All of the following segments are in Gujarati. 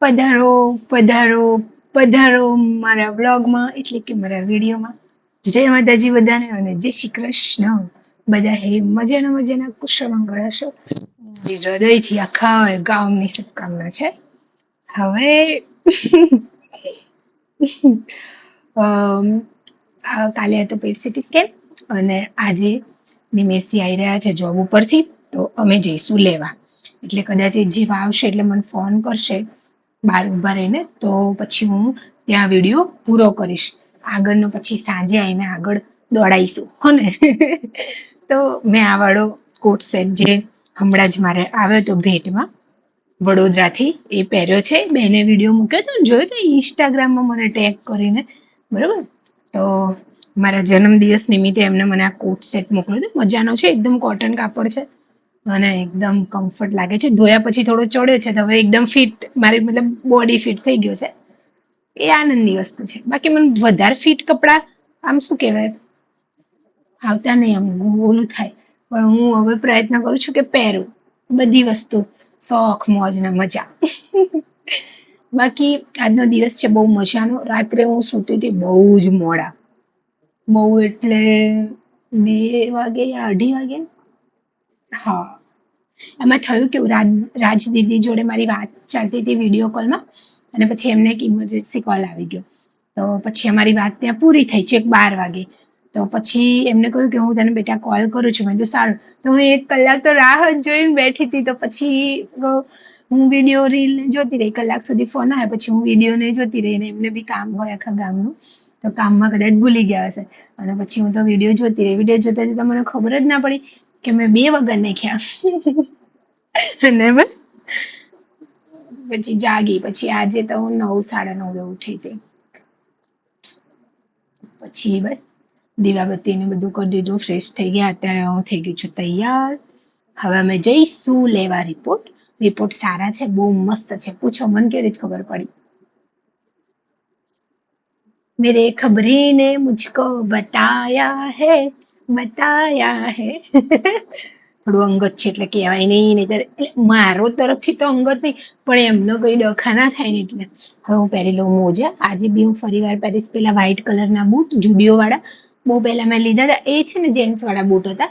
પધારો પધારો પધારો મારા વ્લોગમાં એટલે કે મારા વિડીયોમાં. જય માતાજી બધાને અને જય શ્રી કૃષ્ણ. બધા હે મજાના કુશળ મંગળ હશો. મારી હૃદયથી આખા ગામની શુભકામના છે. હવે કાલે હતો પેટ સિટી સ્કેન અને આજે નિમેશજી આવી રહ્યા છે જોબ ઉપરથી, તો અમે જઈશું લેવા. એટલે કદાચ એ જેવા આવશે એટલે મને ફોન કરશે બહાર ઊભા રહીને, તો પછી હું ત્યાં વિડીયો પૂરો કરીશ. આગળનો પછી સાંજે આવીને આગળ દોડાઈશું હો ને. તો મેં આ વાળો કોટ સેટ જે હમણાં જ મારે આવ્યો તો ભેટમાં વડોદરાથી, એ પહેર્યો છે. બેને વિડીયો મૂક્યો હતો ને, જોયો તો ઇન્સ્ટાગ્રામમાં મને ટેગ કરીને, બરાબર. તો મારા જન્મદિવસ નિમિત્તે એમને મને આ કોટ સેટ મોકલ્યો હતો. મજાનો છે, એકદમ કોટન કાપડ છે અને એકદમ કમ્ફર્ટ લાગે છે. ધોયા પછી થોડો ચડ્યો છે તો હવે એકદમ ફિટ, મારી મતલબ બોડી ફિટ થઈ ગયો છે. એ આનંદની વસ્તુ છે. બાકી મને વધારે ફિટ કપડાં આમ શું કહેવાય આવતા નહીં, આમ ઓલું થાય. પણ હું હવે પ્રયત્ન કરું છું કે પહેરું બધી વસ્તુ, શોખ મોજ ને મજા. બાકી આજનો દિવસ છે બહુ મજાનો. રાત્રે હું સૂતી હતી બહુ જ મોડા, બહુ એટલે 2 વાગે યા 2:30 વાગે. હા, એમાં થયું કેવું, રાજ દીદી જોડે મારી વાત ચાલતી હતી વિડીયો કોલમાં, અને પછી એમને એક ઇમરજન્સી કોલ આવી ગયો. તો પછી અમારી વાત ત્યાં પૂરી થઈ છે 12 વાગે. તો પછી એમને કહ્યું કે હું તને બેટા કોલ કરું છું. મેં કીધું સારું. તો હું 1 કલાક તો રાહ જ જોઈને બેઠી હતી. તો પછી હું વિડીયો રીલ જોતી રહી, કલાક સુધી ફોન આવ્યો. પછી હું વિડીયો ને જોતી રહી, અને એમને બી કામ હોય આખા ગામનું, તો કામમાં કદાચ ભૂલી ગયા હશે. અને પછી હું તો વિડીયો જોતી રહી. વિડીયો જોતા જોતા મને ખબર જ ના પડી કે મેં 2 વગર નાખ્યા. અને બસ પછી જાગી. પછી આજે તો હું 9, 9:30 ઉઠી હતી. પછી બસ દીવાબત્તી ને બધું કરી દીધું, ફ્રેશ થઈ ગયા. અત્યારે હું થઈ ગઈ છું તૈયાર. હવે અમે જઈશું લેવા રિપોર્ટ. રિપોર્ટ સારા છે, બહુ મસ્ત છે. પૂછો મને કેવી રીતે ખબર પડી? मेरे खबरी ने मुझको बताया है. થોડું અંગત છે એટલે કહેવાય નહીં, નહીતર એટલે મારો તરફથી તો અંગત નહીં, પણ એમનો કઈ ડખા ના થાય ને એટલે. હવે હું પહેરી લઉં મોજા. આજે બી હું ફરી વાર પહેરીશ પેલા વ્હાઈટ કલરના બૂટ, જુડિયો વાળા. બહુ પહેલા મેં લીધા હતા, એ છે ને જેન્ટ્સ વાળા બૂટ હતા.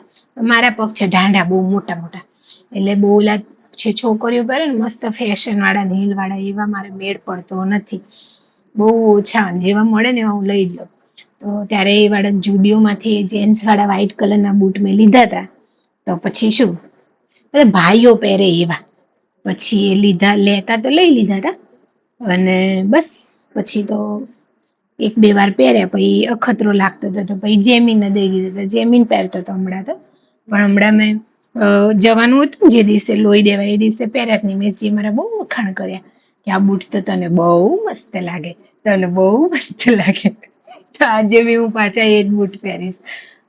મારા પગ છે ઢાંઢા, બહુ મોટા મોટા, એટલે બહુ ઓલા છે છોકરીઓ પહેરે ને મસ્ત ફેશન વાળા હીલ વાળા, એવા મારે મેળ પડતો નથી. બહુ ઓછા, જેવા મળે ને એવા હું લઈ જ લઉં. તો ત્યારે એ વાળા જુડિયોમાંથી જેન્ટ્સ વાળા વ્હાઈટ કલરના બૂટ મેં લીધા હતા. તો પછી શું, એટલે ભાઈઓ પહેરે એવા. પછી એ લીધા, લેતા તો લઈ લીધા હતા. અને બસ પછી તો 1-2 વાર પહેર્યા, પછી અખતરો લાગતો હતો તો પછી જેમીનને દઈ દીધો હતો. જેમીન પહેરતો હતો હમણાં તો. પણ હમણાં મેં જવાનું હતું જે દિવસે લોહી દેવા, એ દિવસે પહેર્યા જ નહીં. મેં જે મારા બહુ વખાણ કર્યા કે આ બૂટ તો તને બહુ મસ્ત લાગે, તને બહુ મસ્ત લાગે. તો આજે બી હું પાછા એ જ બૂટ પહેરીશ.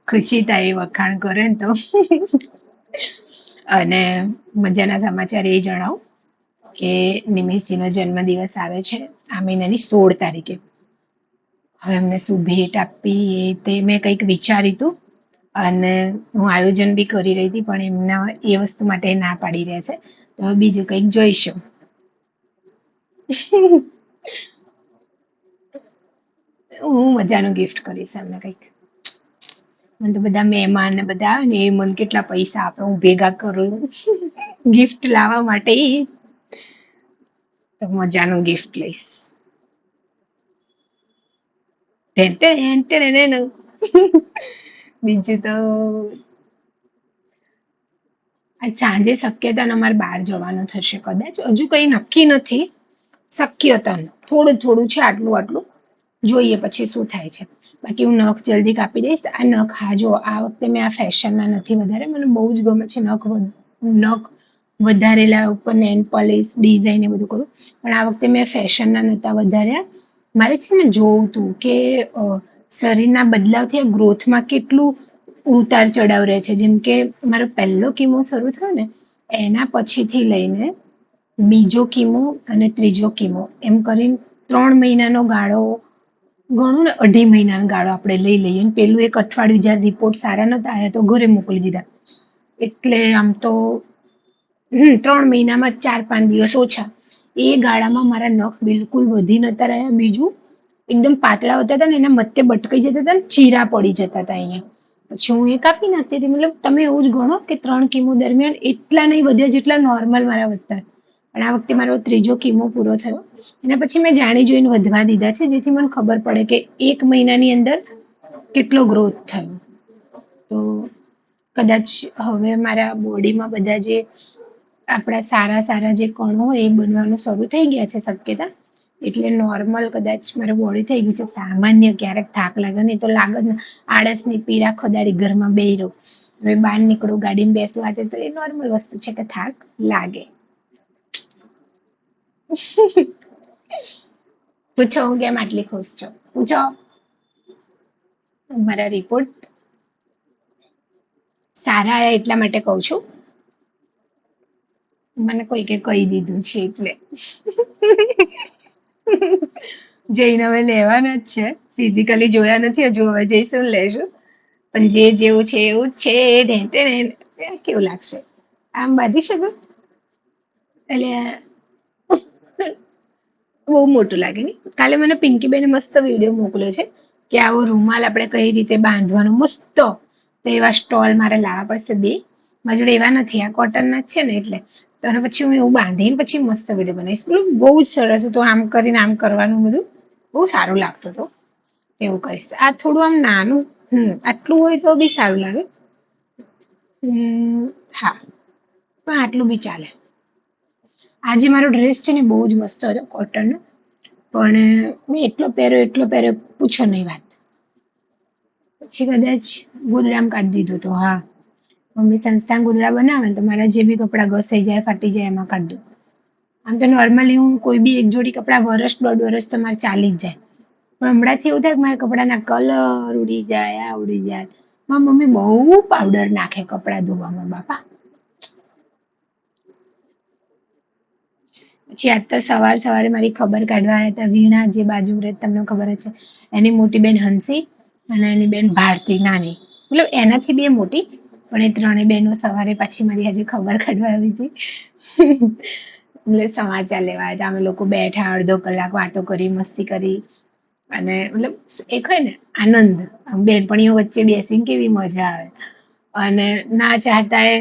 ખુશી થાય એ વખાણ કરે ને તો. અને મજાના સમાચાર એ જણાવું કે નિમેશજીનો જન્મદિવસ આવે છે આ મહિનાની 16 તારીખે. હવે એમને શું ભેટ આપવી એ તે મેં કંઈક વિચાર્યું હતું, અને હું આયોજન બી કરી રહી હતી, પણ એમના એ વસ્તુ માટે ના પાડી રહ્યા છે. તો હવે બીજું કંઈક જોઈશું. હું મજાનું ગિફ્ટ કરીશ એમને કંઈક. મને તો બધા મહેમાન ને બધા આવે ને એ મને કેટલા પૈસા આપે, હું ભેગા કરું ગિફ્ટ લાવવા માટે, તો મજાનું ગિફ્ટ લઈશ. બીજું તો આજ સાંજે શક્યતા અમારે બહાર જવાનું થશે કદાચ. હજુ કઈ નક્કી નથી, શક્યતા થોડું થોડું છે, આટલું આટલું જોઈએ પછી શું થાય છે. બાકી હું નખ જલ્દી કાપી દઈશ. આ નખ, હા જો આ વખતે મેં આ ફેશનના નથી વધારે, મને બહુ જ ગમે છે નખ વધારેલા, ઉપર નેલ પોલિશ ડિઝાઇન એ બધું કરું. પણ આ વખતે મેં ફેશનના નહોતા વધાર્યા. મારે છે ને જોવું હતું કે શરીરના બદલાવથી આ ગ્રોથમાં કેટલું ઉતાર ચડાવ રહે છે. જેમ કે મારો પહેલો કીમો શરૂ થયો ને એના પછીથી લઈને બીજો કીમો અને ત્રીજો કીમો એમ કરીને 3 મહિનાનો ગાળો ગણું ને, 2.5 મહિનાનો ગાળો આપણે લઈ લઈએ. પેલું 1 અઠવાડિયું જ્યારે રિપોર્ટ સારા નતા આવ્યા તો ઘરે મોકલી દીધા. એટલે આમ તો 3 મહિનામાં 4-5 દિવસ ઓછા એ ગાળામાં મારા નખ બિલકુલ વધી નતા રહ્યા. બીજું એકદમ પાતળા હોતા હતા ને એના મધ્ય બટકાઈ જતા હતા ને ચીરા પડી જતા હતા અહીંયા. પછી હું એ કાપી નાખતી હતી. મતલબ તમે એવું જ ગણો કે 3 કિમો દરમિયાન એટલા નહીં વધ્યા જેટલા નોર્મલ મારા વધતા. પણ આ વખતે મારો 3જો કિમો પૂરો થયો. એના પછી મેં જાણી જોઈને વધવા દીધા છે, જેથી મને ખબર પડે કે 1 મહિનાની અંદર કેટલો ગ્રોથ થયો. તો કદાચ હવે મારા બોડીમાં બધા જે આપણા સારા સારા જે કણો હોય એ બનવાનું શરૂ થઈ ગયા છે શક્યતા. એટલે નોર્મલ કદાચ મારું બોડી થઈ ગયું છે. સામાન્ય ક્યારેક થાક લાગે નહીં તો લાગે જ ને, આળસની પીડા ખદાડી ઘરમાં બેહી રહું. હવે બહાર નીકળું ગાડીમાં બેસવા તો એ નોર્મલ વસ્તુ છે કે થાક લાગે. પૂછો હું કેમ આટલી ખુશ છું? પૂછો. મારા રિપોર્ટ સારા આવ્યા એટલા માટે કહું છું. મને કોઈકે કહી દીધું છે એટલે. જઈને હવે લેવાના જ છે. ફિઝિકલી જોયા નથી હજુ, હવે જઈશું ને લેશું. પણ જે જેવું છે એવું જ છે. એ ઢેંટે ને કેવું લાગશે? આમ બાંધી શકું? એટલે બહુ મોટું લાગે ને. કાલે મને પિંકીબેને મસ્ત વિડીયો મોકલ્યો છે કે આવો રૂમાલ આપણે કઈ રીતે બાંધવાનો મસ્ત. તો એવા સ્ટોલ મારે લાવવા પડશે 2. મારી જોડે એવા નથી, આ કોટનના જ છે ને એટલે. તો પછી હું એવું બાંધીને પછી મસ્ત વિડીયો બનાવીશ. બહુ જ સરસ હતું. આમ કરીને આમ કરવાનું બધું બહુ સારું લાગતું હતું. એવું કરીશ. આ થોડું આમ નાનું, આટલું હોય તો બી સારું લાગે. હા, પણ આટલું બી ચાલે. આજે મારો ડ્રેસ છે ને બહુ જ મસ્ત હતો કોટનનો. પણ મેં એટલો પહેર્યો પૂછો નહીં વાત. પછી કદાચ ગોદડામાં કાઢી દીધો તો. હા, મમ્મી સંસ્થાન ગોદડા બનાવે ને તો મારા જે બી કપડાં ઘસાઈ જાય ફાટી જાય એમાં કાઢી દઉં. આમ તો નોર્મલી હું કોઈ બી એક જોડી કપડાં વરસ 1.5 વર્ષ તો મારે ચાલી જ જાય. પણ હમણાંથી એવું થાય કે મારા કપડાના કલર ઉડી જાય, આ ઉડી જાય. મારી મમ્મી બહુ પાવડર નાખે કપડાં ધોવામાં બાપા. પછી આજ તો સવારે મારી ખબર કાઢવા આવ્યા હતા વીણા, જે બાજુ રહે તમને ખબર જ છે. એની મોટી બેન હંસી અને એની બેન ભારતી નાની. મતલબ એનાથી 2 મોટી, પણ એ 3 બહેનો સવારે પાછી મારી આજે ખબર કાઢવા આવી હતી. એટલે સમાચાર લેવા આવ્યા હતા. અમે લોકો બેઠા, અડધો કલાક વાતો કરી, મસ્તી કરી. અને મતલબ એક હોય ને આનંદ, બેનપણીઓ વચ્ચે બેસીને કેવી મજા આવે. અને ના ચાહતા એ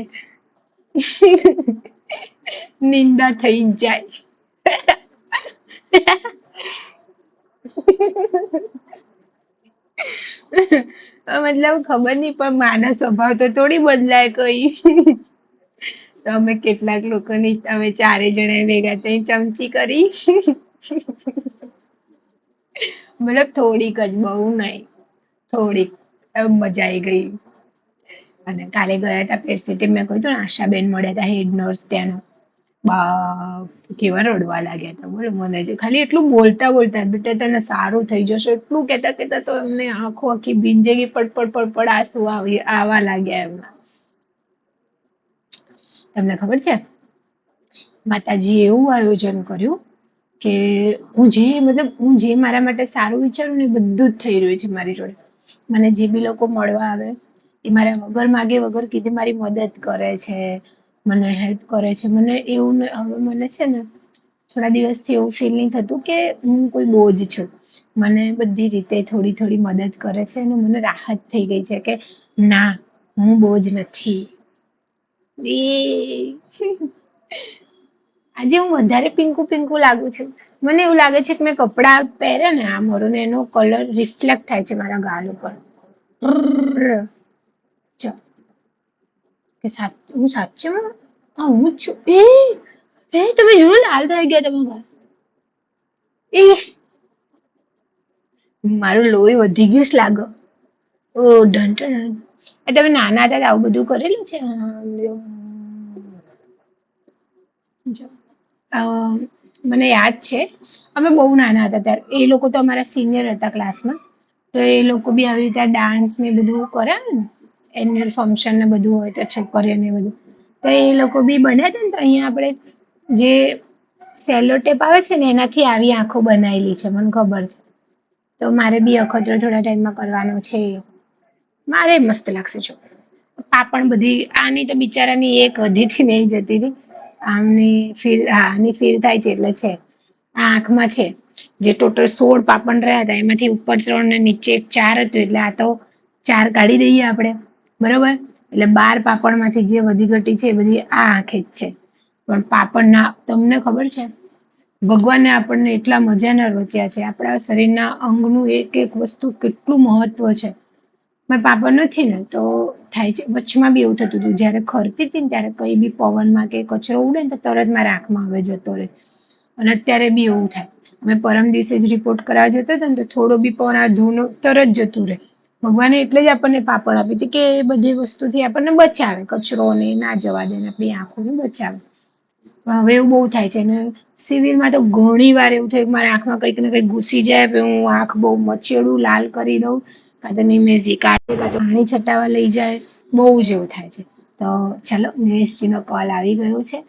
નિંદા થઈ જાય. મતલબ ખબર નહીં, પણ માનો સ્વભાવ તો થોડી બદલાય કઈ. તો અમે કેટલાક લોકોની અમે 4 જણા ભેગા થઈ ચમચી કરી. મતલબ થોડીક જ, બહુ નહીં, થોડીક. મજા આવી ગઈ. અને કાલે ગયા હતા પેરસીટી, મેં કહ્યું ને આશાબેન મળ્યા હતા હેડ નર્સ ત્યાંના. બા કેવા રડવા લાગ્યા હતા. બોલો મને જે ખાલી એટલું બોલતા બેટા તને સારું થઈ જશે એટલું કહેતા તો એમને આંખો આખી ભીંજાઈ પડ આંસુ આવવા લાગ્યા એમના. તમને ખબર છે માતાજીએ એવું આયોજન કર્યું કે હું જે મારા માટે સારું વિચારું ને એ બધું જ થઈ રહ્યું છે મારી જોડે. મને જે બી લોકો મળવા આવે એ મારા વગર માગે વગર કીધે મારી મદદ કરે છે, મને હેલ્પ કરે છે. મને એવું હવે મને છે ને થોડા દિવસથી એવું ફીલ નહીં થતું કે હું કોઈ બોજ છું. મને બધી રીતે થોડી મદદ કરે છે અને મને રાહત થઈ ગઈ છે કે ના, હું બોજ નથી. આજે હું વધારે પિંકુ લાગુ છું. મને એવું લાગે છે કે મેં કપડાં પહેર્યા ને આ મારો ને એનો કલર રિફ્લેક્ટ થાય છે મારા ગાલ ઉપર. કે હું સાચેમાં હું જ છું. તમે જોયું લાલ થઈ ગયા તમે ગાલ. મારું લોહી વધી ગયું લાગો. ઓ ઢંટણ. તમે નાના હતા આવું બધું કરેલું છે? મને યાદ છે અમે બહુ નાના હતા ત્યારે. એ લોકો તો અમારા સિનિયર હતા ક્લાસમાં. તો એ લોકો બી આવી રીતે ડાન્સ ને બધું કરે ને, એન્યુઅલ ફંક્શન ને બધું હોય તો છોકરીઓને બધું. તો એ લોકો બી બન્યા હતા ને તો અહીંયા આપણે જે સેલો ટેપ આવે છે ને એનાથી આવી આંખો બનાવેલી છે, મને ખબર છે. તો મારે બી અખતરો થોડા ટાઈમમાં કરવાનો છે. મારે મસ્ત લાગશે. જો પાપણ બધી આની તો બિચારાની એક વધીથી નહીં જતી રહી. આમની ફીલ હા આની ફીલ થાય છે એટલે છે આ આંખમાં છે જે ટોટલ 16 પાપણ રહ્યા હતા એમાંથી ઉપર 3 ને નીચે 1 4 હતું એટલે આ તો 4 કાઢી દઈએ આપણે બરોબર એટલે 12 પાપણમાંથી જે વધી ઘટી છે એ બધી આ આંખે જ છે પણ પાપણના તમને ખબર છે ભગવાને આપણને એટલા મજાના રચ્યા છે આપણા શરીરના અંગનું એક એક વસ્તુ કેટલું મહત્વ છે મારા પાપા નથી ને તો થાય છે વચમાં બી એવું થતું હતું જ્યારે ખરતી હતી ને ત્યારે કઈ બી પવનમાં કે કચરો ઉડે ને તો તરત મારા આંખમાં આવે જતો રહે અને અત્યારે બી એવું થાય અમે પરમ દિવસે જ રિપોર્ટ કરાવવા જતા હતા ને તો થોડો બી પવન આ ધૂનો તરત જતું રહે ભગવાને એટલે જ આપણને પાપડ આપી હતી કે એ બધી વસ્તુથી આપણને બચાવે કચરોને ના જવા દે ને આપણી આંખોને બચાવે પણ હવે એવું બહુ થાય છે અને સિવિલમાં તો ઘણી વાર એવું થયું કે મારા આંખમાં કંઈક ને કંઈક ઘૂસી જાય પછી હું આંખ બહુ મચેડું લાલ કરી દઉં કાં તો નિમેજી કાઢે કાં તો પાણી છટાવા લઈ જાય બહુ જ એવું થાય છે તો ચાલો નિમેશજીનો કોલ આવી ગયો છે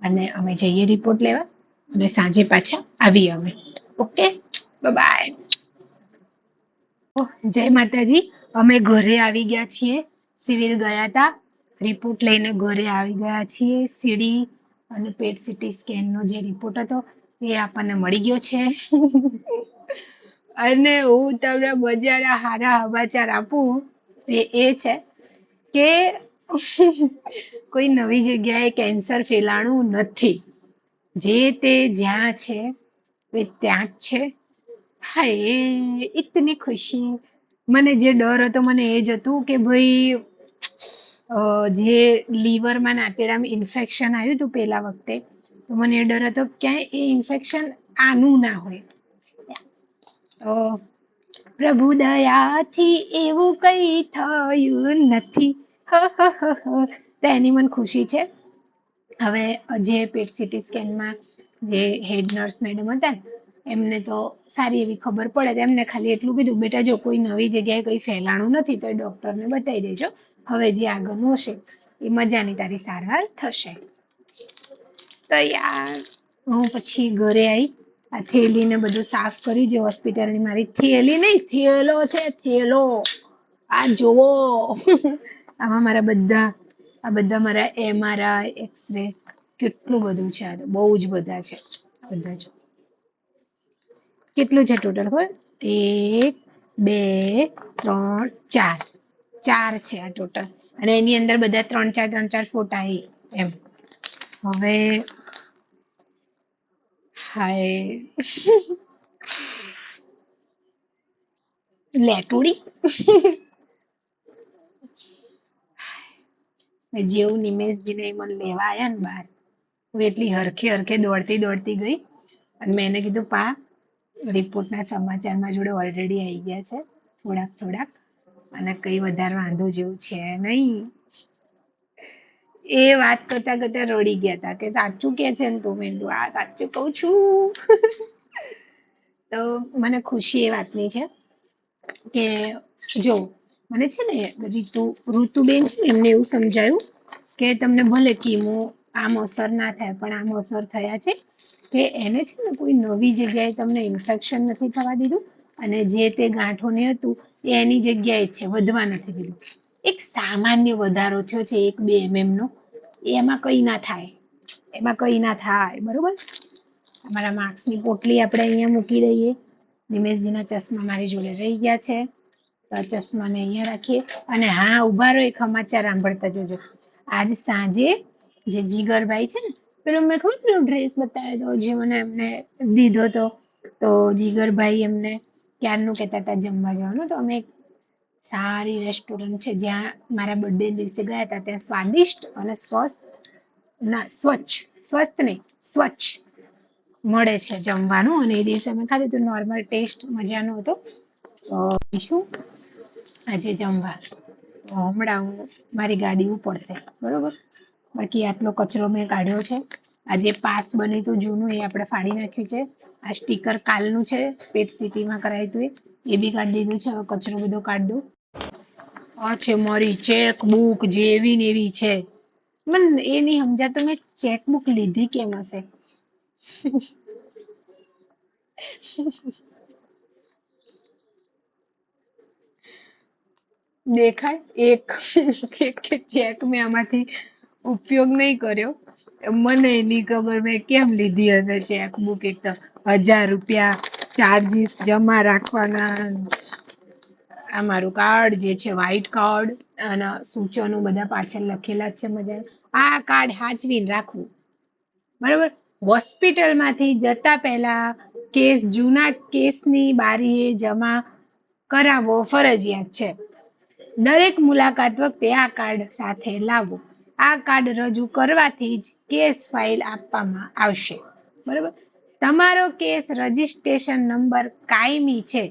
અને અમે જઈએ રિપોર્ટ લેવા અને સાંજે પાછા આવીએ અમે ઓકે બાય જય માતાજી અમે ઘરે આવી ગયા છીએ સિવિલ ગયા હતા રિપોર્ટ લઈને ઘરે આવી ગયા છીએ સીડી અને પેટ સીટી સ્કેનનો જે રિપોર્ટ હતો એ આપણને મળી ગયો છે અને હું તમને મજાના હારા સમાચાર આપું એ છે કે કોઈ નવી જગ્યાએ કેન્સર ફેલાણું નથી જે તે જ્યાં છે એ ત્યાં જ છે હાય ઇતની ખુશી મને જે ડર હતો મને એ જ હતું કે ભાઈ જે લીવરમાં ને આંતરડામાં ઇન્ફેક્શન આવ્યું હતું પેલા વખતે તો મને એ ડર હતો ક્યાંય એ ઇન્ફેક્શન આનું ના હોય તો પ્રભુ દયાથી એવું કઈ થયું નથી તો એની મને ખુશી છે હવે જે પેટ સીટી સ્કેનમાં જે હેડ નર્સ મેડમ હતા ને એમને તો સારી એવી ખબર પડે એમને ખાલી એટલું કીધું બેટા જો કોઈ નવી જગ્યાએ કંઈ ફેલાણું નથી તો એ ડોક્ટરને બતાવી દેજો હવે જે આગળનું હશે એ મજાની તારી સારવાર થશે તો યાર હું પછી ઘરે આવી આ થેલીને બધું સાફ કર્યું જે હોસ્પિટલની મારી થેલી નહીં થેલો છે થેલો આ જોવો આમાં મારા બધા મારા એમઆરઆઈ એક્સરે કેટલું બધું છે આ તો બહુ જ બધા છે બધા જો કેટલું છે ટોટલ ખબર 1 2 3 4 4 છે આ ટોટલ અને એની અંદર બધા 3 4 ફોટા એમ હવે હાય લેટુડી જેવું નિમેશજીને મને લેવા આવ્યા ને બહાર હું એટલી હરખે હરખે દોડતી દોડતી ગઈ અને મેં એને કીધું પા રિપોર્ટના સમાચારમાં જોડે ઓલરેડી આવી ગયા છે થોડાક અને કઈ વધારે વાંધો જેવું છે નહીં એ વાત કરતા કરતા રડી ગયા હતા કે સાચું કે છે ને તું મેં કીધું આ સાચું કહું છું તો મને ખુશી એ વાતની છે કે જો મને છે ને ઋતુબેન છે ને એમને એવું સમજાયું કે તમને ભલે કીમો આમ અસર ના થાય પણ આમ અસર થયા છે કે એને છે ને કોઈ નવી જગ્યાએ તમને ઇન્ફેક્શન નથી થવા દીધું અને જે તે ગાંઠોને હતું એ એની જગ્યાએ જ છે વધવા નથી દીધું એક સામાન્ય વધારો થયો છે 1-2 mm નો એમાં કઈ ના થાય બરોબર અમારા માર્ક્સની પોટલી આપણે અહીંયા મૂકી દઈએ નિમેશજીના ચશ્મા મારી જોડે રહી ગયા છે તો આ ચશ્માને અહીંયા રાખીએ અને હા ઉભા રહો એક સમાચાર સાંભળતા જજો આજ સાંજે જે જીગરભાઈ છે ને મેં ખબર પેલો ડ્રેસ બતાવ્યો હતો જે મને એમને દીધો હતો તો જીગરભાઈ એમને ક્યારનું કહેતા હતા જમવા જવાનું તો અમે સારી રેસ્ટોરન્ટ છે જ્યાં મારા બર્થડે દિવસે ગયા હતા ત્યાં સ્વાદિષ્ટ અને સ્વચ્છ નહીં સ્વચ્છ મળે છે જમવાનું અને એ દિવસે અમે ખાધું હતું નોર્મલ ટેસ્ટ મજાનો હતો તો શું આજે જમવા તો હમણાં મારી ગાડી ઉપડશે બરોબર બાકી આટલો કચરો મેં કાઢ્યો છે આજે પાસ બન્યું હતું જૂનું એ આપણે ફાડી નાખ્યું છે આ સ્ટીકર કાલનું છે પેટ સિટીમાં કરાવ્યું હતું એ બી કાઢી દીધું છે હવે કચરો બધો કાઢી દઉં આ છે મારી ચેકબુક જેવી ને એવી છે મને એ નહીં સમજાતું મેં ચેકબુક લીધી કેમ હશે દેખાય એક ચેક મેં આમાંથી ઉપયોગ નહીં કર્યો મને નહીં ખબર મેં કેમ લીધી હશે ચેકબુક. એક તો 1000 રૂપિયા ચાર્જીસ જમા રાખવાના. આ મારું કાર્ડ જે છે વ્હાઈટ કાર્ડ, અને સૂચનો બધા પાછળ લખેલા જ છે. મજા આ કાર્ડ હાચવીને રાખવું. બરાબર. હોસ્પિટલમાંથી જતા પહેલા જૂના કેસની બારીએ જમા કરાવવો ફરજિયાત છે. દરેક મુલાકાત વખતે આ કાર્ડ સાથે લાવવું. આ કાર્ડ રજૂ કરવાથી જ કેસ ફાઇલ આપવામાં આવશે. બરાબર. તમારો કેસ રજીસ્ટ્રેશન નંબર કાયમી છે,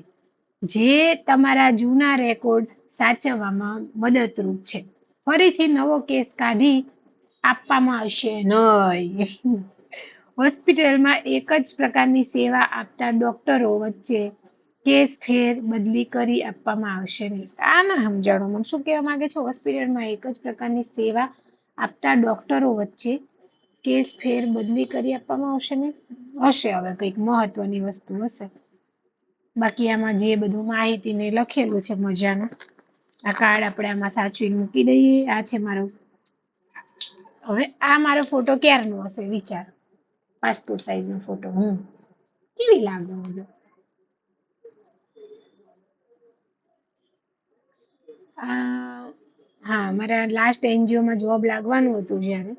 જે તમારા જૂના રેકોર્ડ સાચવવામાં મદદરૂપ છે. ફરીથી નવો કેસ કાઢી આપવામાં આવશે નહીં. હોસ્પિટલમાં એક જ પ્રકારની સેવા આપતા ડોક્ટરો વચ્ચે કેસ ફેર બદલી કરી આપવામાં આવશે નહીં. આ ના સમજાણો મને શું કહેવા માંગે છે. હોસ્પિટલમાં એક જ પ્રકારની સેવા આપતા ડોક્ટરો વચ્ચે કેસ ફેર બદલી કરી આપવામાં આવશે નહીં. હશે હવે કંઈક મહત્વની વસ્તુ હશે. બાકી આમાં જે બધું માહિતીને લખેલું છે મજાનું. આ કાર્ડ આપણે આમાં સાચવીને મૂકી દઈએ. આ છે મારો. હવે આ મારો ફોટો ક્યારનો હશે વિચાર. પાસપોર્ટ સાઇઝનો ફોટો. કેવી લાગુ જો. હા, મારા લાસ્ટ એનજીઓમાં જોબ લાગવાનું હતું જ્યારે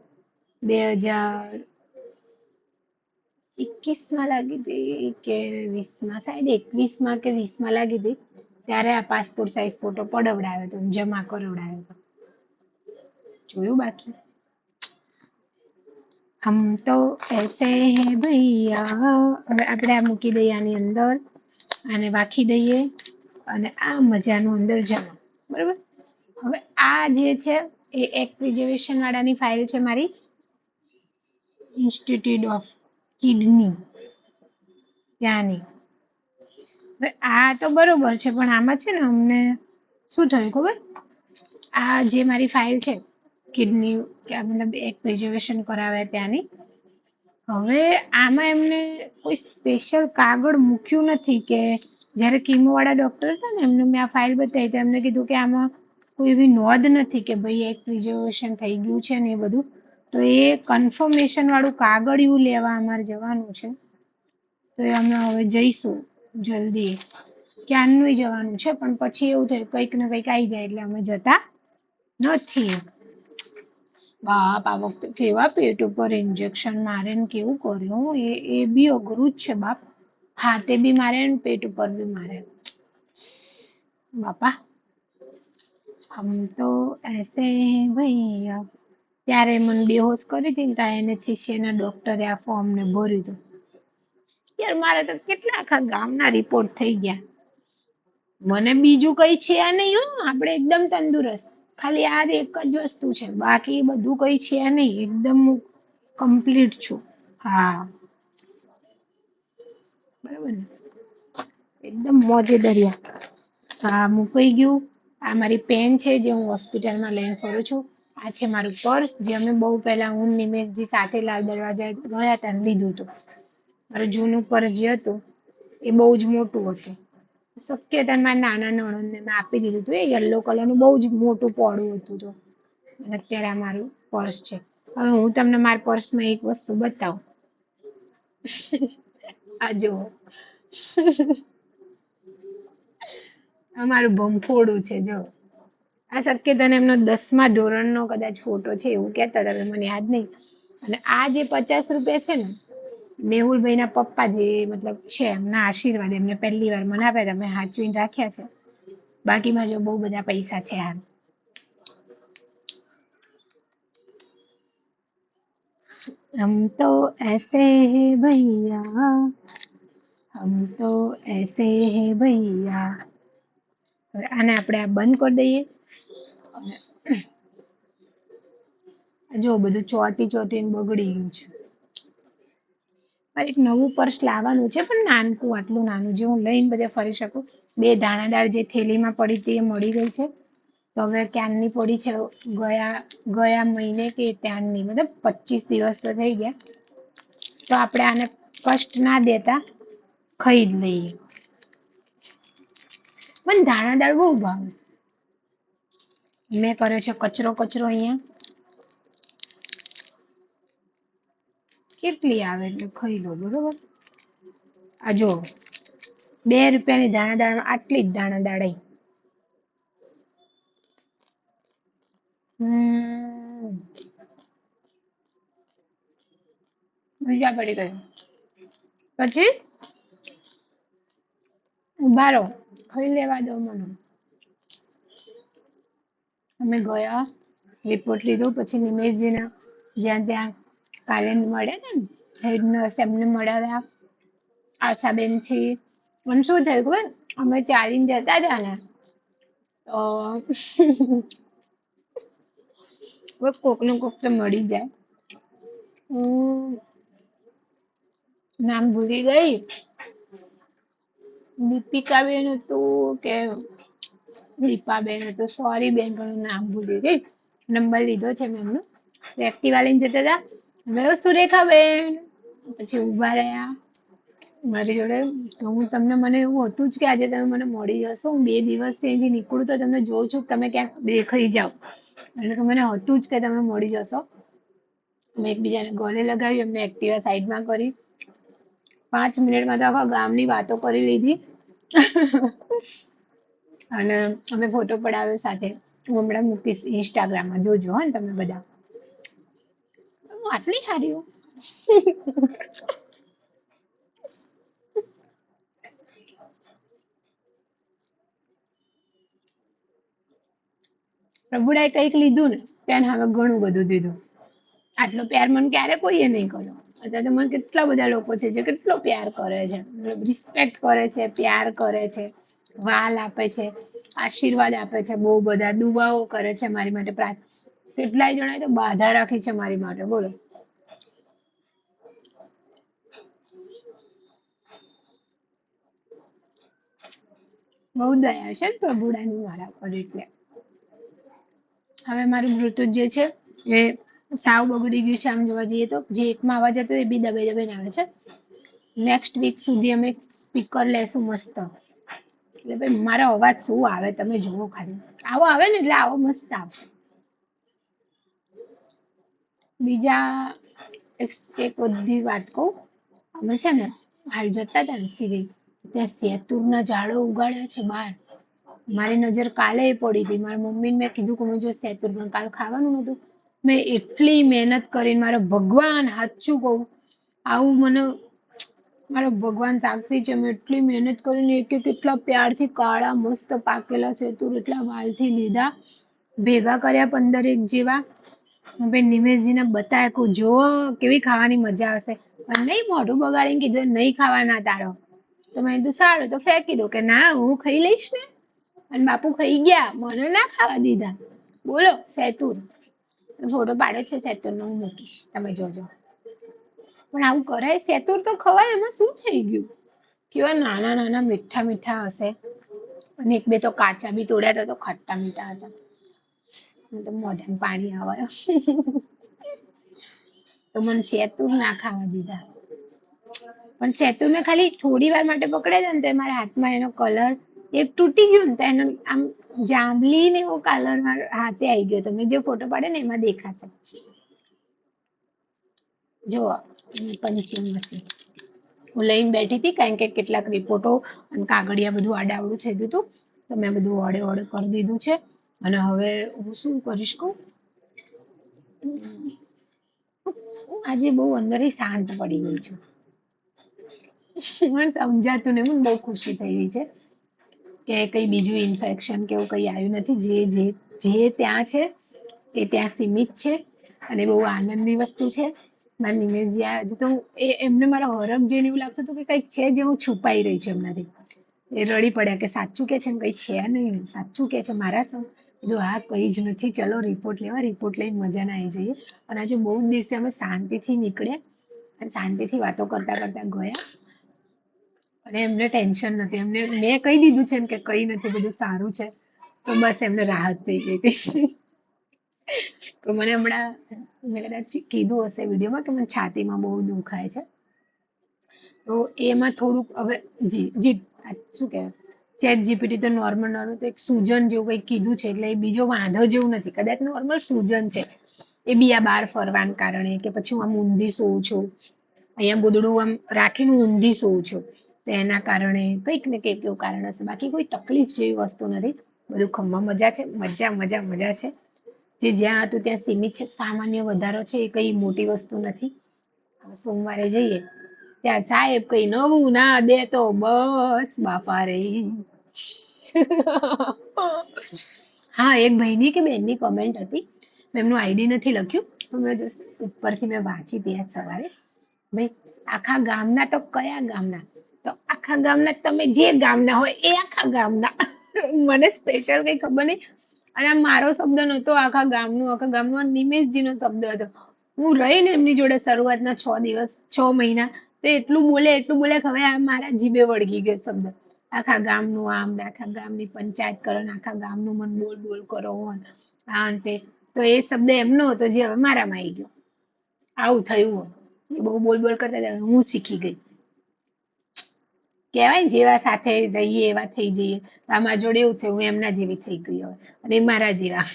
2021માં લાગી હતી કે 20માં, શાયદ 21માં કે 20માં લાગી હતી. ત્યારે આ પાસપોર્ટ સાઇઝ ફોટો પડાવડાવ્યો હતો, જમા કરાવડાવ્યો હતો. જોયું બાકી? હમ તો એસે હે ભૈયા. હવે આપણે આ મૂકી દઈએ આની અંદર, આને રાખી દઈએ, અને આ મજાનું અંદર જમા. બરાબર. હવે આ જે છે એ એક પ્રિઝર્વેશન વાળાની ફાઇલ છે મારી, ઇન્સ્ટિટ્યૂટ ઓફ કિડની ત્યાંની. હવે આ તો બરોબર છે, પણ આમાં છે ને અમને શું થયું ખબર? આ જે મારી ફાઇલ છે કિડની, મતલબ એક પ્રિઝર્વેશન કરાવે ત્યાંની, હવે આમાં એમને કોઈ સ્પેશિયલ કાગળ મૂક્યું નથી કે જ્યારે કીમોવાળા ડૉક્ટર હતા ને એમને મેં આ ફાઇલ બતાવી તો એમને કીધું કે આમાં કોઈ એવી નોંધ નથી કે ભાઈ એક પ્રિઝર્વેશન થઈ ગયું છે ને એ બધું. તો એ કન્ફર્મેશન વાળું કાગળિયું લેવા અમારે જવાનું છે. તો એ અમે હવે જઈશું જલ્દી. ક્યારનું જવાનું છે, પણ પછી એવું થયું કંઈક ને કંઈક આવી જાય એટલે અમે જતા નથી. બાપ, આ વખતે કેવા પેટ ઉપર ઇન્જેક્શન મારે ને કેવું કર્યું. એ બી અઘરું જ છે બાપ. હાથે બી મારે ને પેટ ઉપર બી મારે. બાપા, હમ તો એસે ભૈયા. ત્યારે મને બેહોશ કરી હતી ને ત્યાં એનેસ્થેસિયાના ડોક્ટરે આ ફોર્મ ને ભર્યું હતું. યાર મારે તો કેટલા આખા ગામના રિપોર્ટ થઈ ગયા. મને બીજું કઈ છે નહીં. આપણે એકદમ તંદુરસ્ત. ખાલી આ એક જ વસ્તુ છે, બાકી બધું કઈ છે નહીં. એકદમ કમ્પ્લીટ છું. હા, બરાબર ને, એકદમ મોજે દરિયા. હા, મુકાઈ ગયું. આ મારી પેન છે જે હું હોસ્પિટલમાં લઈને ફરું છું. આ છે મારું પર્સ જે અમે બહુ પહેલા હું નિમેશજી સાથે લાલ દરવાજા ગયા હતા લીધું હતું. મારું જૂનું પર્સ જે હતું એ બહુ જ મોટું હતું. શક્ય ત્યારે મારા નાના નણંદને મેં આપી દીધું હતું. એ યલો કલરનું બહુ જ મોટું પોળું હતું તો. અને અત્યારે આ મારું પર્સ છે. હવે હું તમને મારા પર્સમાં એક વસ્તુ બતાવું. આ જુઓ. અમારું ભંફોડું છે જો. આ શક્યતાને એમનો 10મા ધોરણનો કદાચ ફોટો છે એવું કહેતા હતા, મને યાદ નહીં. અને આ જે 50 રૂપિયા છે ને, મેહુલભાઈના પપ્પા જે મતલબ છે એમના આશીર્વાદ એમને પહેલી વાર મને આપ્યા હતા, મેં સાચવીને રાખ્યા છે. બાકીમાં જો બહુ બધા પૈસા છે હાલ. હમ તો એસે હે ભૈયા, હમ તો એસે હે ભૈયા. હવે આને આપણે આ બંધ કરી દઈએ. જો બધું ચોટીને બગડી ગયું છે. મારે એક નવું પર્સ લાવવાનું છે, પણ નાનકું, આટલું નાનું જે હું લઈને બધે ફરી શકું. 2 દાણાદાર જે થેલીમાં પડી હતી એ મળી ગઈ છે. તો હવે ક્યારની પડી છે, ગયા મહિને કે ત્યારની, મતલબ 25 દિવસ તો થઈ ગયા. તો આપણે આને કષ્ટ ના દેતા ખાઈ જ લઈએ. મને દાણાદાર બહુ ભાવે. મેં કર્યો છે કચરો અહીંયા. કેટલી આવે એટલે ખાઈ લો બરોબર. આ જો 2 રૂપિયાની દાણા દાણા આટલી જ દાણા દાડા. મજા પડી ગઈ. પછી ઉભા રહો, ખાઈ લેવા દો મને. અમે ગયા, રિપોર્ટ લીધો, પછી નિમેશજીને જ્યાં ત્યાં કાલે મળ્યા હતા ને હેડ નર્સ એમને મળ્યા. આશાબેન થી મને શું થયું ખબર, અમે ચાલીને જતા હતા ને તો કોક નું કોક તો મળી જાય. નામ ભૂલી ગઈ, દીપિકાબેન હતું કે દીપાબેન હતું, સોરી બેન પણ નામ ભૂલી ગઈ. નંબર લીધો છે મેં એમનો. એક્ટિવા લઈને જતા હતા, મેં સુરેખાબેન પછી ઉભા રહ્યા મારી જોડે. હું તમને મને એવું હતું જ કે આજે તમે મને મળી જશો. હું 2 દિવસ અહીંથી નીકળું તો તમને જોઉં છું તમે ક્યાંક દેખાઈ જાઓ, એટલે મને હતું જ કે તમે મળી જશો. મેં એકબીજાને ગળે લગાવ્યું, એમને એક્ટિવા સાઈડમાં કરી. 5 મિનિટમાં તો આખા ગામની વાતો કરી લીધી. અને અમે ફોટો પડાવ્યો સાથે. હું હમણાં મૂકીશ ઇન્સ્ટાગ્રામમાં, જોજો હો ને તમે બધા. હું આટલી સારી હું. પ્રભુડાએ કંઈક લીધું ને ત્યાં હવે ઘણું બધું દીધું. આટલો પ્યાર મને ક્યારે કોઈએ નહીં કર્યો. અત્યારે તો મને કેટલા બધા લોકો છે જે કેટલો પ્યાર કરે છે, રિસ્પેક્ટ કરે છે, પ્યાર કરે છે, વાલ આપે છે, આશીર્વાદ આપે છે, બહુ બધા દુઆઓ કરે છે મારી માટે. કેટલાય જણાએ તો બાધા રાખી છે મારી માટે, બોલો. બહુ દયા છે ને પ્રભુડાની મારા પર. એટલે હવે મારું બ્લૂટૂથ જે છે એ સાવ બગડી ગયું છે આમ જોવા જઈએ તો. જે એકમાં અવાજ હતો એ બી દબાઈ દબાઈને આવે છે. નેક્સ્ટ વીક સુધી અમે સ્પીકર લેશું મસ્ત. એટલે ભાઈ મારો અવાજ શું આવે તમે જુઓ ખાલી. આવો આવે ને એટલે આવો મસ્ત આવશે. બીજા એક બધી વાત કહું. અમે છે ને હાલ જતા હતા ને સિવિલ, ત્યાં શેતુરના ઝાડો ઉગાડ્યા છે બહાર. મારી નજર કાલે પડી હતી. મારા મમ્મીને મેં કીધું કે મેં જો શેતુર પણ કાલ ખાવાનું નતું. મેં એટલી મહેનત કરીને, મારો ભગવાન સાચું કહું, આવું મને મારો ભગવાન સાક્ષી છે, મેં એટલી મહેનત કરીને એક કેટલા પ્યારથી કાળા મસ્ત પાકેલા શેતુર એટલા વાલથી લીધા, ભેગા કર્યા 15 જેવા. ભાઈ નિમેશજીને બતાવ્યા કે જો કેવી ખાવાની મજા આવશે. પણ નહીં, મોઢું બગાડીને કીધું નહીં ખાવાના તારો. તો મેં કીધું સારું તો ફેંકી દો. કે ના હું ખાઈ લઈશ ને. અને બાપુ ખાઈ ગયા, મને ના ખાવા દીધા. બોલો શેતુર. ફોટો પાડ્યો છે શેતુરનો, હું મૂકીશ તમે જોજો. પણ આવું કરાય? શેતુર તો ખવાય, એમાં શું થઈ ગયું? કેવા નાના નાના મીઠા મીઠા હશે. અને 1-2 તો કાચા બી તોડ્યા હતા તો ખટ્ટા મીઠા હતા. તો મોઢામાં પાણી આવે. તો મને શેતુર ના ખાવા દીધા. પણ શેતુર મેં ખાલી થોડી વાર માટે પકડ્યા હતા ને તો મારા હાથમાં એનો કલર એક તૂટી ગયો ને તો એનો આમ જાંબલી ને એવો કલર મારા હાથે આવી ગયો. તમે જે ફોટો પાડે ને એમાં દેખાશે. જો પંચિંગ મશીન હું લઈને બેઠી હતી, કારણ કે કેટલાક રિપોર્ટો અને કાગળિયા બધું આડાવડું થઈ ગયું હતું. તો મેં બધું ઓડે ઓડે કરી દીધું છે. અને હવે હું શું કરીશ કહું, હું આજે બહુ અંદરથી શાંત પડી ગઈ છું. મને સમજાતું ને મને બહુ ખુશી થઈ રહી છે કે કઈ બીજું ઇન્ફેક્શન કે એવું કઈ આવ્યું નથી. જે ત્યાં છે એ ત્યાં સીમિત છે અને બહુ આનંદની વસ્તુ છે. મારા નિમેશજી આવ્યા હજુ તો એમને મારા હરખ જોઈને એવું લાગતું હતું કે કંઈક છે જે હું છુપાઈ રહી છું એમનાથી. એ રડી પડ્યા કે સાચું કે છે ને કંઈ છે નહીં, સાચું કે છે મારા સૌ. કીધું હા કંઈ જ નથી, ચલો રિપોર્ટ લેવા. રિપોર્ટ લઈને મજાના આવી જઈએ. અને આજે બહુ જ દિવસે અમે શાંતિથી નીકળ્યા અને શાંતિથી વાતો કરતા કરતા ગયા. અને એમને ટેન્શન નથી. એમને મેં કહી દીધું છે ને કે કંઈ નથી, બધું સારું છે. તો બસ એમને રાહત થઈ ગઈ હતી. તો મને હમણાં મેં કદાચ કીધું હશે વિડીયોમાં કે મને છાતીમાં બહુ દુખાય છે. તો એમાં થોડુંક હવે શું કહેવાય, ચેટ જીપીટી તો નોર્મલ તો એક સૂજન જેવું કંઈક કીધું છે. એટલે એ બીજો વાંધો જેવું નથી, કદાચ નોર્મલ સૂજન છે. એ બી આ બહાર ફરવાના કારણે, કે પછી હું આમ ઊંધી સૂવું છું, અહીંયા ગોદડું આમ રાખીને હું ઊંધી સૂવું છું, તો એના કારણે કંઈક ને કંઈક એવું કારણ હશે. બાકી કોઈ તકલીફ જેવી વસ્તુ નથી. બધું ખમમાં મજા છે, મજા મજા મજા છે. જે જ્યાં હતું ત્યાં સીમિત છે. સામાન્ય વધારો છે એ કઈ મોટી વસ્તુ નથી. હવે સોમવારે જઈએ ત્યાં સાહેબ કઈ નવું ના દે તો બસ બાપા રે. હા, એક ભાઈની કે બેનની કમેન્ટ હતી, મેં એમનું આઈડી નથી લખ્યું, પણ મેં જસ્ટ ઉપરથી મેં વાંચી હતી આજ સવારે. ભાઈ, આખા ગામના તો કયા ગામના, તો આખા ગામના તમે જે ગામના હોય એ આખા ગામના. મને સ્પેશિયલ કઈ ખબર નહીં. અને આ મારો શબ્દ નહોતો, આખા ગામનું આ નિમેશજીનો શબ્દ હતો. હું રહીને એમની જોડે શરૂઆતના 6 દિવસ 6 મહિના, તો એટલું બોલે કે હવે આ મારા જીભે વળગી ગયો શબ્દ. આખા ગામનું આમ ને આખા ગામની પંચાયત કરો ને આખા ગામનું મન બોલ બોલ કરો ને આ ને તે. તો એ શબ્દ એમનો હતો જે હવે મારામાં આવી ગયો. આવું થયું. એ બહુ બોલ બોલ કરતા હતા, હું શીખી ગઈ. કહેવાય ને, જેવા સાથે રહીએ એવા થઈ જઈએ. આમાં જોડે એવું થયું, હું એમના જેવી થઈ ગઈ હવે, અને એ મારા જેવા.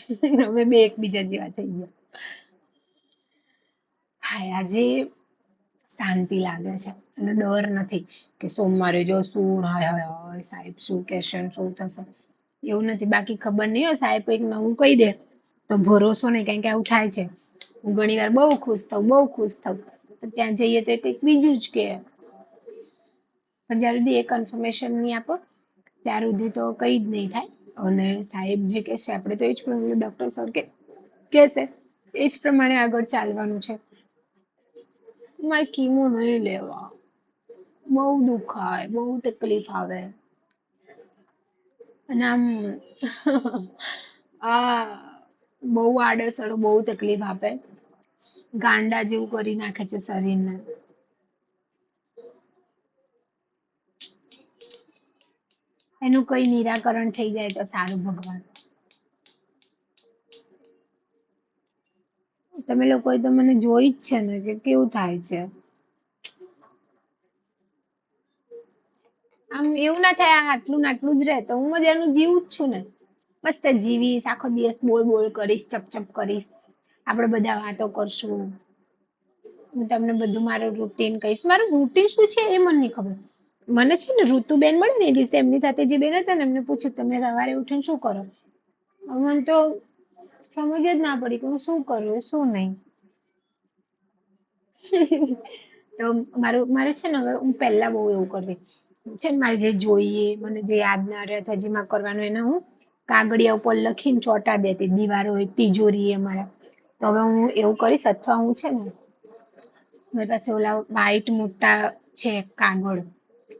અમે બે એકબીજા જેવા થઈ ગયા. હા, આજે શાંતિ લાગે છે અને ડર નથી કે સોમવારે જો શું હાય હાય હાય સાહેબ શું કહેશે ને શું થશે, એવું નથી. બાકી ખબર નહીં હોય, સાહેબ કંઈક નવું કહી દે તો ભરોસો નહીં, કારણ કે આવું થાય છે. હું ઘણી વાર બહુ ખુશ થાઉં, તો ત્યાં જઈએ તો એ કંઈક બીજું જ કહે. પણ જ્યાં સુધી એ કન્ફર્મેશન નહીં આપો ત્યાર સુધી તો કંઈ જ નહીં થાય. અને સાહેબ જે કહેશે આપણે તો એ જ પ્રમાણે, ડૉક્ટર સર કહેશે એ જ પ્રમાણે આગળ ચાલવાનું છે. મારે કીમો નહીં લેવા, બહુ દુખાય, બહુ તકલીફ આવે. અને આમ આ બહુ આડઅસર, બહુ તકલીફ આપે, ગાંડા જેવું કરી નાખે છે શરીરને. એનું કઈ નિરાકરણ થઈ જાય તો સારું ભગવાન. તમે લોકોએ તો મને જોઈ જ છે ને કે કેવું થાય છે. આમ એવું ના થાય આ આટલું ને આટલું જ રહે તો હું મજાનું જીવું જ છું ને. મસ્ત જીવીશ, આખો દિવસ બોલ બોલ કરીશ, ચપ કરીશ, આપણે બધા વાતો કરશું. હું તમને બધું મારું રૂટીન કહીશ. મારું રૂટીન શું છે એ મને નહીં ખબર. મને છે ને ઋતુબેન મળે ને એ દિવસે એમની સાથે જે બેન હતા ને એમને પૂછ્યું તમે સવારે ઉઠીને શું કરો? મને તો સમજ જ ના પડી કે હું શું કરું શું નહીં. તો મારે છે ને હવે હું પહેલા બહુ એવું કરતી છે ને, મારે જે જોઈએ મને જે યાદ ના રહે અથવા જેમાં કરવાનું એને હું કાગળિયા ઉપર લખીને ચોંટા દેતી. દીવારો હોય, તિજોરી અમારા, તો હવે હું એવું કરીશ. અથવા હું છે ને મારી પાસે ઓલા વ્હાઈટ મોટા છે કાગળ,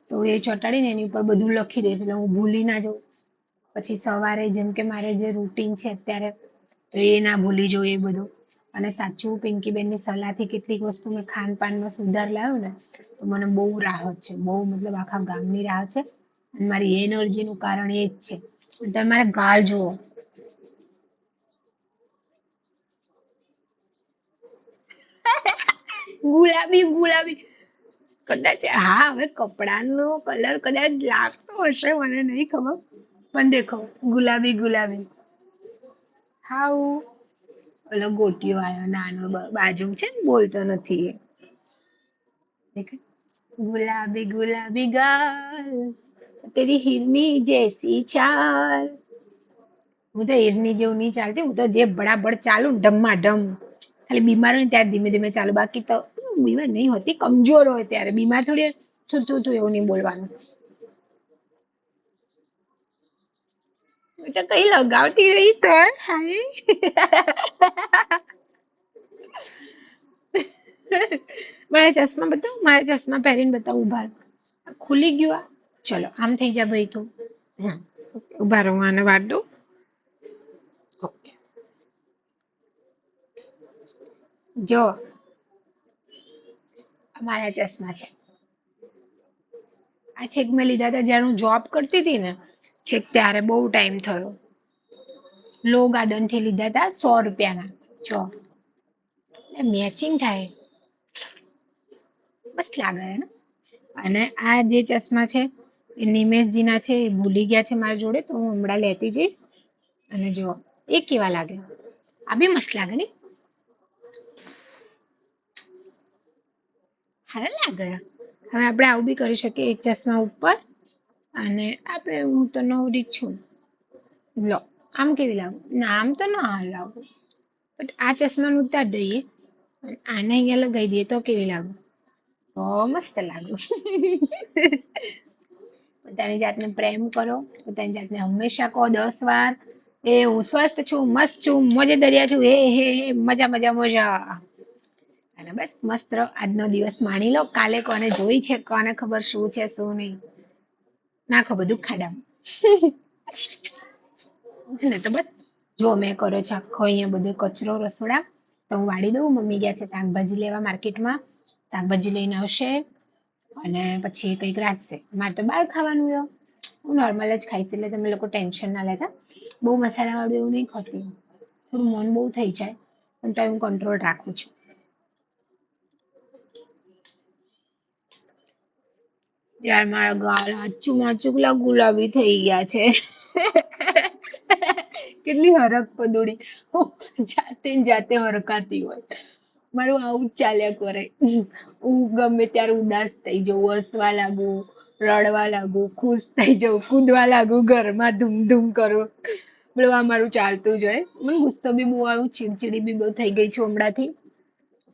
તો એ ચોંટાડીને એની ઉપર બધું લખી દઈશ એટલે હું ભૂલી ના જાઉં. પછી સવારે જેમ કે મારે જે રૂટીન છે અત્યારે, તો એ ના ભૂલી જાઉં એ બધું. અને સાચું પિંકીબેનની સલાહથી કેટલીક વસ્તુ મેં ખાનપાનમાં સુધાર લાવ્યો ને, તો મને બહુ રાહત છે, બહુ મતલબ આખા ગામની રાહત છે. અને મારી એનર્જીનું કારણ એ જ છે. તમે મારા ગાળ જુઓ, ગુલાબી. કદાચ હા, હવે કપડાનો કલર કદાચ લાગતો હશે, મને નહીં ખબર, પણ દેખો ગુલાબી. હાઉ ઓલો ગોટીયો આવ્યો નાનો બાજુ છે ને, બોલતો નથી એ. ગુલાબી ગાલ તેરી હિરની જૈસી ચાલ. હું તો હિરની જેવું નહીં ચાલતી, હું તો જે બરાબર ચાલું ઢમા. ખાલી બીમાર હોય ને ત્યારે ધીમે ધીમે ચાલુ, બાકી તો બીમાર નહીં હોતી, કમજોર હોય ત્યારે બીમાર થોડી થતું એવું નહીં બોલવાનું. હું તો કઈ લગાવતી રહી તો હાય. મારા ચશ્મા પહેરીને બતાવું, ઉભા રહો. ખુલી ગયું આ, ચલો આમ થઈ જા ભાઈ તું. ઉભા રહો, આને વાર દો. ઓકે, જો મારા ચશ્મા છે. આ છેક મેં લીધા હતા જ્યારે હું જોબ કરતી હતી ને, છેક ત્યારે બહુ ટાઈમ થયો. લો ગાર્ડન થી લીધા હતા 100 રૂપિયાના. જો મેચિંગ થાય, મસ્ત લાગે ને. અને આ જે ચશ્મા છે એ નિમેશજીના છે, એ ભૂલી ગયા છે મારી જોડે, તો હું હમણાં લેતી જઈશ. અને જો એ કેવા લાગે, આ બી મસ્ત લાગે ને. સારા લાગે. હવે આપણે આવું બી કરી શકીએ, એક ચશ્મા ઉપર અને આપણે હું તો નવરી જ છું. લો આમ કેવી લાગુ? ના આમ તો ના લાગુ, બટ આ ચશ્માનું ઉતાર દઈએ અને આને અહીંયા લગાવી દઈએ તો કેવી લાગુ? તો મસ્ત લાગુ. પોતાની જાતને પ્રેમ કરો, પોતાની જાતને હંમેશા કહો 10 વાર એ હું સ્વસ્થ છું, મસ્ત છું, મોજે દરિયા છું, હે હે હે, મજા મજા મજા. અને બસ મસ્ત રહો, આજનો દિવસ માણી લો. કાલે કોને જોઈ છે, કોને ખબર શું છે શું નહીં. નાખો બધું ખાડામાં. ને તો બસ જો મેં કર્યો છે આખો અહીંયા બધો કચરો રસોડા, તો હું વાળી દઉં. મમ્મી ગયા છે શાકભાજી લેવા માર્કેટમાં, શાકભાજી લઈને આવશે અને પછી કંઈક રાખશે. મારે તો બહાર ખાવાનું હોય, હું નોર્મલ જ ખાઈશ, એટલે તમે લોકો ટેન્શન ના લેતા. બહુ મસાલાવાળું એવું નહીં ખાતી, થોડું મન બહુ થઈ જાય પણ તો હું કંટ્રોલ રાખું છું. યાર મારા ગાલ આચું ગુલાબી થઈ ગયા છે. કેટલી હરક પદોડી જાતે ને જાતે હરકાતી હોય. મારું આવું જ ચાલ્યા કરે. હું ગમે ત્યારે ઉદાસ થઈ જવું, હસવા લાગુ, રડવા લાગુ, ખુશ થઈ જવું, કૂદવા લાગુ, ઘરમાં ધૂમ ધૂમ કરું. બધું આ મારું ચાલતું જ હોય. મને ગુસ્સો બી બહુ આવ્યું, ચીડચીડી બી બહુ થઈ ગઈ છું હમણાંથી,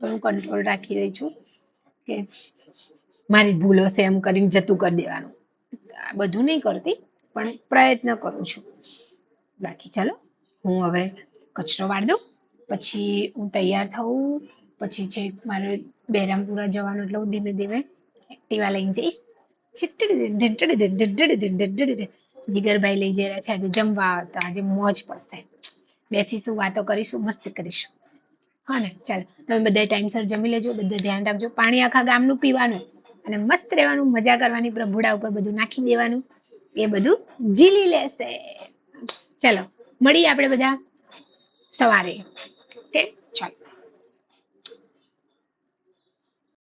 પણ હું કંટ્રોલ રાખી રહી છું કે મારી ભૂલો છે એમ કરીને જતું કરી દેવાનું. આ બધું નહીં કરતી પણ પ્રયત્ન કરું છું. બાકી ચાલો હું હવે કચરો વાળી દઉં, પછી હું તૈયાર થઉં, પછી છે મારે બહેરામપુરા જવાનું, એટલે હું ધીમે ધીમે એક્ટિવા લઈને જઈશ. જીગરભાઈ લઈ જઈ રહ્યા છે આજે જમવા, તો આજે મોજ પડશે. બેસીશું, વાતો કરીશું, મસ્તી કરીશું. હા ને? ચાલો તમે બધા ટાઈમસર જમી લેજો, બધા ધ્યાન રાખજો. પાણી આખા ગામનું પીવાનું અને મસ્ત રહેવાનું, મજા કરવાની, પ્રભુડા ઉપર બધું નાખી દેવાનું, એ બધું ઝીલી લેશે. ચલો મળીએ આપણે બધા સવારે. ઓકે ચાલો.